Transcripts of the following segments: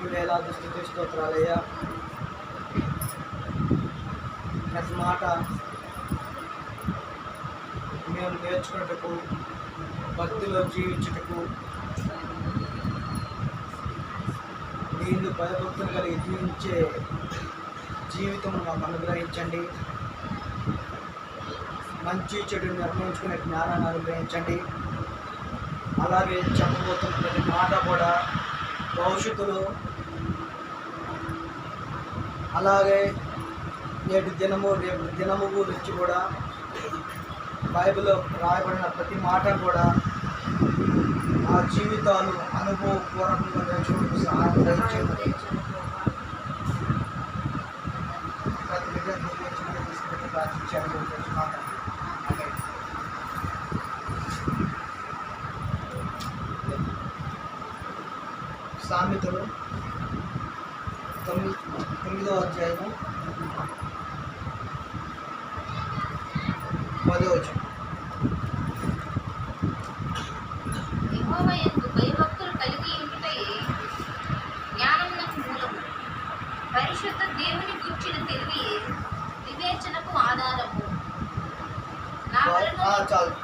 నీకు వేలాది స్తుతి స్తోత్రాలయ్యా. ప్రతి మాట మేము నేర్చుకున్నటకు, భక్తిలో జీవించుటకు, నీళ్ళు భయభక్తులు కలిగి జీవించే జీవితం మాకు అనుగ్రహించండి. మంచి చెడు నిర్ణయించుకునే జ్ఞానాన్ని అనుగ్రహించండి. అలాగే చెప్పబోతున్న ప్రతి మాట కూడా భవిష్యత్తులో, అలాగే నేటి దినము రేపు దినము గురించి కూడా బైబిల్లో రాయబడిన ప్రతి మాట కూడా ఆ జీవితాలు అనుభవపూర్వకంగా నేర్చుకుంటూ సహాయం చేయండి. ప్రతి విద్యార్థి తీసుకుని ప్రార్థించాలని మాట సామెతలు 9వ అధ్యాయము 10వ వచనం. యెహోవాయందు భయభక్తులు కలిగి ఉండుటయే జ్ఞానమునకు మూలము. పరిశుద్ధ దేవుని గూర్చిన తెలివియే వివేచనకు ఆధారము. చాలు.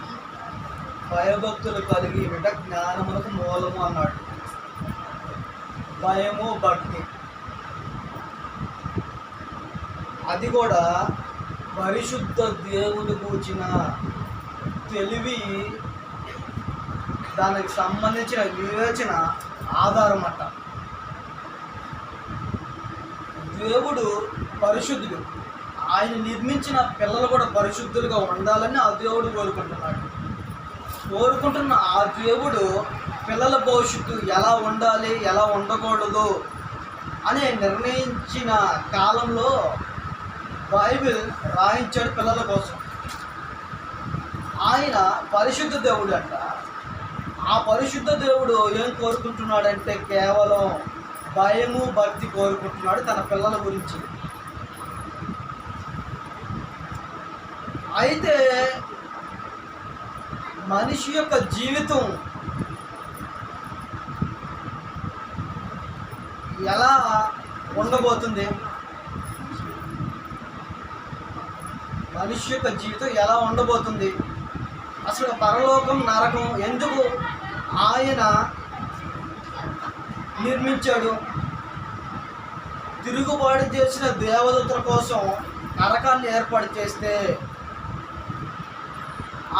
భయభక్తులు కలిగి ఉండుట జ్ఞానమునకు మూలము అన్నాడు. భయము, భక్తి, అది కూడా పరిశుద్ధ దేవుడు కూర్చిన తెలివి, దానికి సంబంధించిన వివేచన ఆధారం అట్ట. దేవుడు పరిశుద్ధుడు. ఆయన నిర్మించిన పిల్లలు కూడా పరిశుద్ధులుగా ఉండాలని ఆ దేవుడు కోరుకుంటున్న ఆ దేవుడు పిల్లల భవిష్యత్తు ఎలా ఉండాలి, ఎలా ఉండకూడదు అని నిర్ణయించిన కాలంలో బైబిల్ రాయించాడు పిల్లల కోసం. ఆయన పరిశుద్ధ దేవుడు అంట. ఆ పరిశుద్ధ దేవుడు ఏం కోరుకుంటున్నాడంటే కేవలం భయము, భక్తి కోరుకుంటున్నాడు తన పిల్లల గురించి. అయితే మనిషి యొక్క జీవితం ఎలా ఉండబోతుంది, మనిషి యొక్క జీవితం ఎలా ఉండబోతుంది, అసలు పరలోకం నరకం ఎందుకు ఆయన నిర్మించాడు? తిరుగుబాటు చేసిన దేవదూతల కోసం నరకాన్ని ఏర్పాటు చేస్తే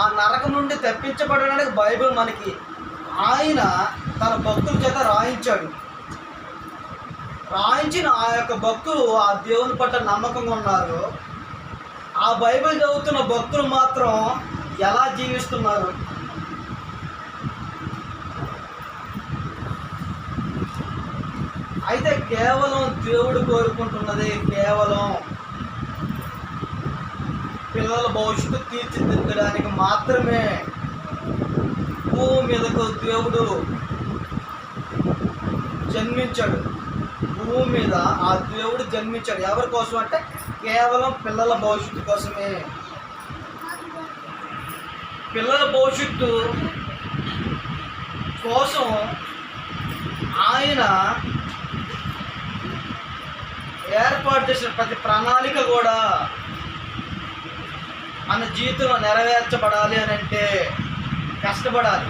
ఆ నరకం నుండి తప్పించబడడానికి బైబిల్ మనకి ఆయన తన భక్తుల చేత రాయించిన ఆ యొక్క భక్తులు ఆ దేవుని పట్ల నమ్మకంగా ఉన్నారు. ఆ బైబిల్ చదువుతున్న భక్తులు మాత్రం ఎలా జీవిస్తున్నారు? అయితే కేవలం దేవుడు కోరుకుంటున్నది కేవలం పిల్లల భవిష్యత్తు తీర్చిదిద్దడానికి మాత్రమే భూమి మీదకు దేవుడు జన్మించాడు. భూమి మీద ఆ దేవుడు జన్మించాడు ఎవరి కోసం అంటే కేవలం పిల్లల భవిష్యత్తు కోసమే. పిల్లల భవిష్యత్తు కోసం ఆయన ఏర్పాటు చేసిన ప్రతి ప్రణాళిక కూడా మన జీవితంలో నెరవేర్చబడాలి అని అంటే కష్టపడాలి.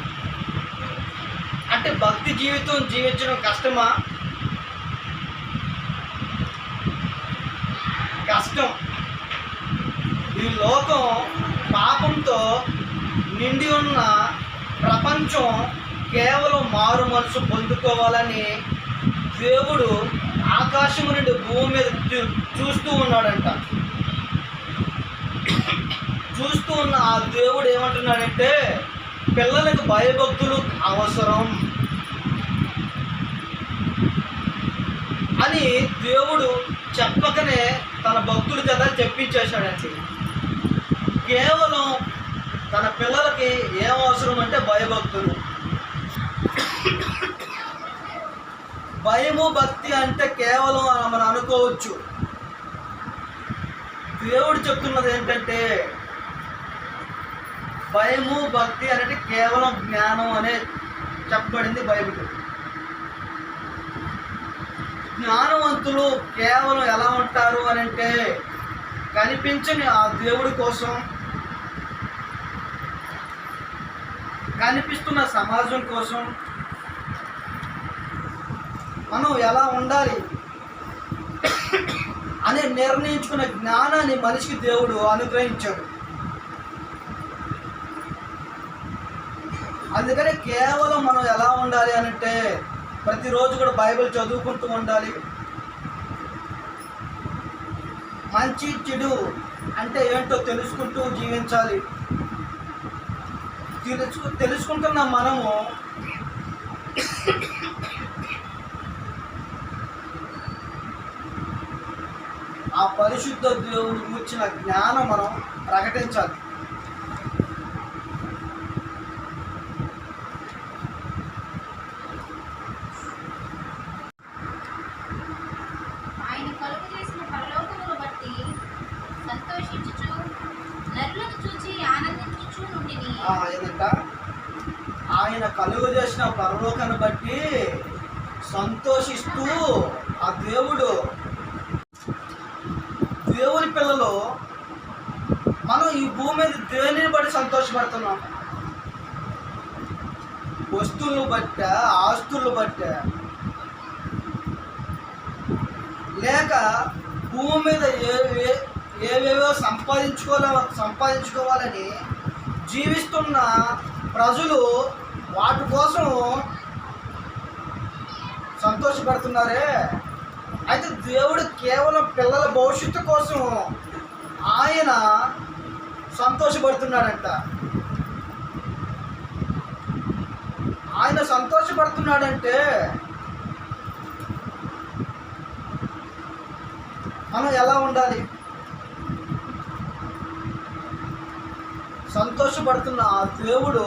అంటే భక్తి జీవితం జీవించడం కష్టమా? కష్టం. ఈ లోకం పాపంతో నిండి ఉన్న ప్రపంచం కేవలం మారు మనసు పొందుకోవాలని దేవుడు ఆకాశం నుండి భూమి మీద చూస్తూ ఉన్నాడంట. చూస్తూ ఉన్న ఆ దేవుడు ఏమంటున్నాడంటే పిల్లలకు భయభక్తులు అవసరం అని దేవుడు చెప్పకనే తన భక్తుల చేత చెప్పించేశాడండి. కేవలం తన పిల్లలకి ఏం అవసరం అంటే భయభక్తులు. భయము, భక్తి అంటే కేవలం మనం అనుకోవచ్చు. దేవుడు చెప్తున్నది ఏంటంటే భయము, భక్తి అనేది కేవలం జ్ఞానం అనే చెప్పబడింది బైబిల్. జ్ఞానవంతులు కేవలం ఎలా ఉంటారు అని అంటే, కనిపించని ఆ దేవుడి కోసం, కనిపిస్తున్న సమాజం కోసం మనం ఎలా ఉండాలి అని నిర్ణయించుకున్న జ్ఞానాన్ని మనిషికి దేవుడు అనుగ్రహించాడు. అందుకని కేవలం మనం ఎలా ఉండాలి అని అంటే, ప్రతిరోజు కూడా బైబిల్ చదువుకుంటూ ఉండాలి. మంచి చెడు అంటే ఏంటో తెలుసుకుంటూ జీవించాలి. తెలుసుకుంటున్న మనము ఆ పరిశుద్ధ దేవుడు గురించిన జ్ఞానం మనం ప్రకటించాలి. ఆయన కలుగు చేసిన పరలోకమును బట్టి సంతోషించుచు నరులను చూచి ఆనందించుచు నుండిని. ఏంటంట, ఆయన కలుగు చేసిన పరలోకాన్ని బట్టి సంతోషిస్తూ ఆ దేవుని పిల్లలు మనం ఈ భూమి మీద దేనిని బట్టి సంతోషపడుతున్నాం? వస్తువులను బట్ట, ఆస్తులను బట్ట, లేక భూమి మీద ఏవేవో సంపాదించుకోవాలని జీవిస్తున్న ప్రజలు వాటి కోసం సంతోషపడుతున్నారే. అయితే దేవుడు కేవలం పిల్లల భవిష్యత్తు కోసం ఆయన సంతోషపడుతున్నాడంట. ఆయన సంతోషపడుతున్నాడంటే మనం ఎలా ఉండాలి? సంతోషపడుతున్న ఆ దేవుడు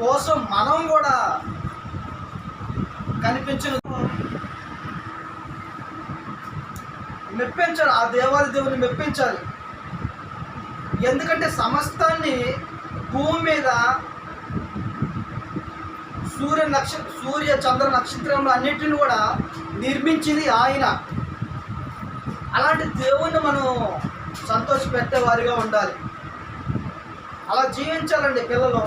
కోసం మనం కూడా మెప్పించాలి. ఆ దేవుని మెప్పించాలి. ఎందుకంటే సమస్తాన్ని భూమి మీద సూర్య చంద్ర నక్షత్రములు అన్నిటిని కూడా నిర్మించింది ఆయన. అలాంటి దేవుణ్ణి మనం సంతోషపెట్టే వారిగా ఉండాలి. అలా జీవించాలండి పిల్లలు.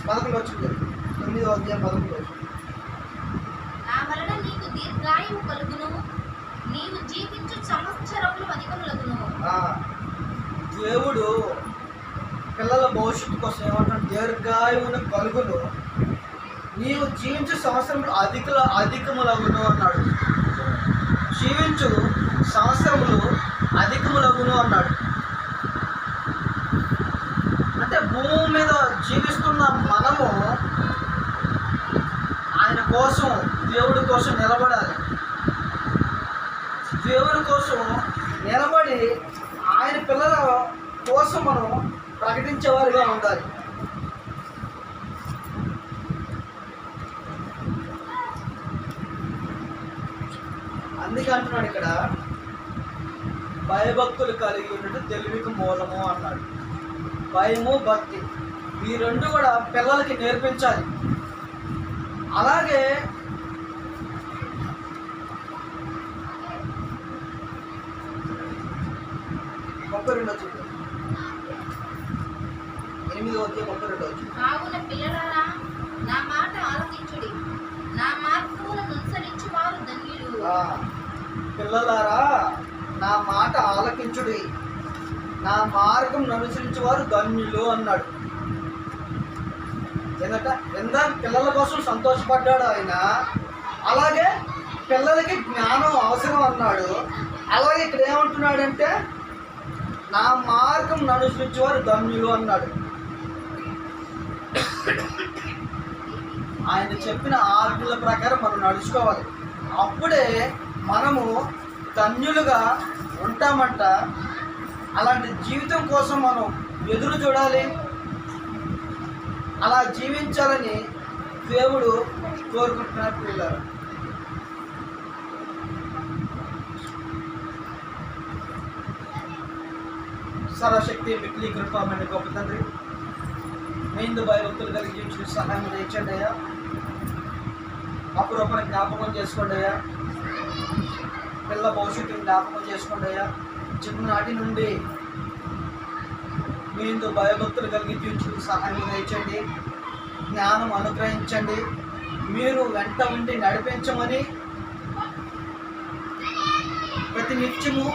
11 వచ్చింది, 9వ అధ్యాయం 11 వచ్చింది. నా వలన నీకు దీర్ఘాయువు కలుగును, నీవు జీవించు సంవత్సరములు అధికములగును. దేవుడు పిల్లల భవిష్యత్తు కోసం ఏమంటాడు? దీర్ఘాయువును కలుగును, నీవు జీవించు సంవత్సరములు అధికములగును అన్నాడు. జీవించు సంవత్సరములు అధికములగును అన్నాడు. అంటే భూమి మీద జీవిస్తున్న మనము ఆయన కోసం, దేవుడి కోసం నిలబడాలి. దేవుని కోసం నిలబడి ఆయన పిల్లల కోసం మనం ప్రకటించేవారిగా ఉండాలి. అందుకే అంటున్నాడు ఇక్కడ, భయభక్తులు కలిగి ఉన్నట్టు తెలివికి మూలము అన్నాడు. భయము, భక్తి ఈ రెండు కూడా పిల్లలకి నేర్పించాలి. అలాగే కావున పిల్లలారా నా మాట ఆలకించుడి, నా మార్గములను అనుసరించు వారు ధన్యులు. పిల్లలారా నా మాట ఆలకించుడి, నా మార్గం అనుసరించే వారు ధన్యులు అన్నాడు. ఎందుకంటే పిల్లల కోసం సంతోషపడ్డాడు ఆయన. అలాగే పిల్లలకి జ్ఞానం అవసరం అన్నాడు. అలాగే ఇక్కడ ఏమంటున్నాడంటే, నా మార్గం అనుసరించేవారు ధన్యులు అన్నాడు. ఆయన చెప్పిన ఆజ్ఞల ప్రకారం మనం నడుచుకోవాలి. అప్పుడే మనము ధన్యులుగా ఉంటామంట. అలాంటి జీవితం కోసం మనం ఎదురు చూడాలి. అలా జీవించాలని దేవుడు కోరుకుంటున్నారు పిల్లలు. సర్వశక్తి మిక్కిలి కృపమైన గొప్ప తండ్రి, మీ భయభక్తులు కలిగి జీవించిన సహాయం చేయండి అయ్యా. అప్పుడప్పుడు జ్ఞాపకం చేసుకోండి అయ్యా. పిల్ల భవిష్యత్తుని జ్ఞాపకం చేసుకోండి అయ్యా. చిన్ననాటి నుండి మీ ఇందు భయభక్తులు కలిగి జీవించుకు సహాయం దయచండి, జ్ఞానం అనుగ్రహించండి, మీరు వెంట ఉండి నడిపించమని ప్రతి నిత్యము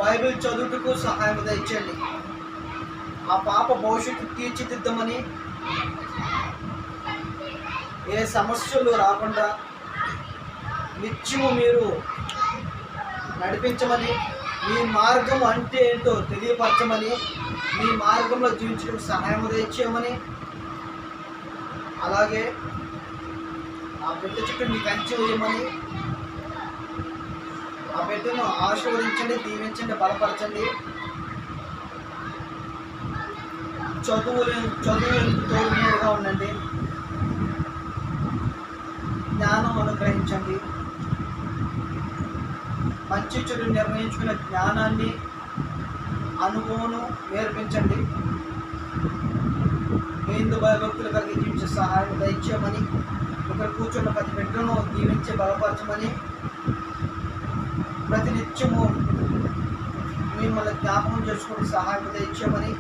బైబిల్ చదువుటకు సహాయం దయచండి. ఆ పాప భవిష్యత్తు తీర్చిదిద్దమని, ఏ సమస్యలు రాకుండా నిత్యము మీరు నడిపించమని, మీ మార్గం అంటే ఏంటో తెలియపరచమని, మీ మార్గంలో జీవించడానికి సహాయం దయచేయమని, అలాగే ఆ బిడ్డ చుట్టూ మీ కంచె వేయమని, ఆ బిడ్డను ఆశీర్వదించండి, దీవించండి, బలపరచండి. చదువు తోడుగా ఉండండి, జ్ఞానం అనుగ్రహించండి, మంచి చెడు నిర్ణయించుకునే జ్ఞానాన్ని అనుభవం నేర్పించండి. మీ హిందూ భయభక్తులు కలిగి జీవించే సహాయం దయచేయమని, ఇక్కడ కూర్చున్న ప్రతి బిడ్డను దీవించి బలపరచమని, ప్రతినిత్యము మిమ్మల్ని జ్ఞాపకం చేసుకుని సహాయం దయచేయమని,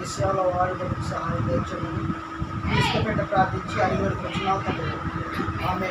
ఈ సేవలో వాడుకోవడానికి సహాయం దయచేయమని తీసుకుపెట్ట ప్రార్థించి అడిగి వచ్చిన ఆమె.